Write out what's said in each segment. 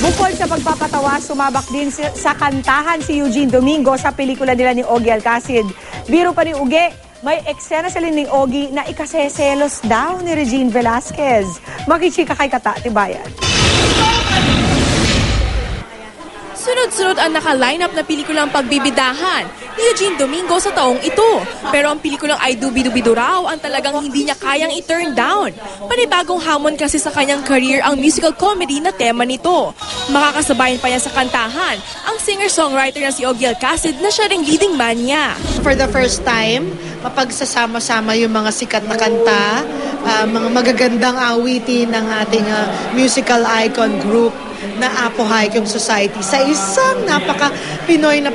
Bukod sa pagpapatawa, sumabak din sa kantahan si Eugene Domingo sa pelikula nila ni Ogie Alcacid. Biro pa ni Uge, may eksena sila ni Ogie na ikaseselos daw ni Regine Velasquez. Makichika kay Kata Tibayan. Sunod-sunod ang naka-lineup na pelikulang pagbibidahan ni Eugene Domingo sa taong ito. Pero ang pelikulang Ay Dubi-Dubi-Du raw ang talagang hindi niya kayang i-turn down. Panibagong hamon kasi sa kanyang career ang musical comedy na tema nito. Makakasabayan pa niya sa kantahan ang singer-songwriter na si Ogie Alcacid na siya ring leading man niya. For the first time, mapagsasama-sama yung mga sikat na kanta, mga magagandang awitin ng ating musical icon group na Apo Hiking Society sa isang napaka-Pinoy na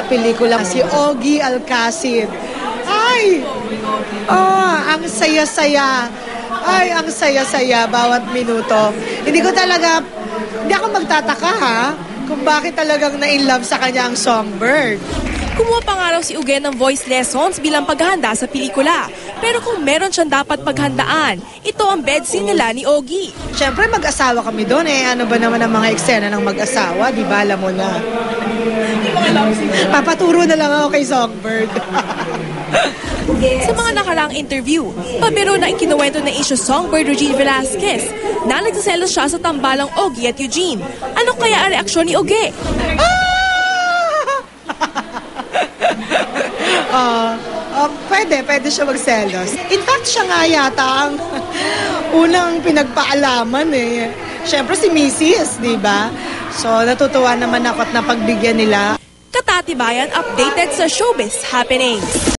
pelikula, si Ogie Alcacid. Ay! Ang saya-saya. Ay, ang saya-saya bawat minuto. Hindi ako magtataka kung bakit talagang na-inlove sa kanya ang Songbird. Kumuha pa nga raw si Uge ng voice lessons bilang paghahanda sa pelikula. Pero kung meron siyang dapat paghandaan, ito ang bed scene nila ni Ogie. Siyempre mag-asawa kami doon Ano ba naman ang mga eksena ng mag-asawa? Di ba alam mo na? Papaturo na lang ako kay Songbird. Sa mga nakaraang interview, pabiro na ikinuwento ng issue Songbird Regine Velasquez na nagsaselos siya sa tambalang Ogie at Eugene. Ano kaya ang reaksyon ni Uge? Pwede siya magselos. In fact, siya nga yata ang unang pinagpaalaman Siyempre si Mrs., di ba? So, natutuwa naman ako at napagbigyan nila. Kata Tibayan updated sa showbiz happenings.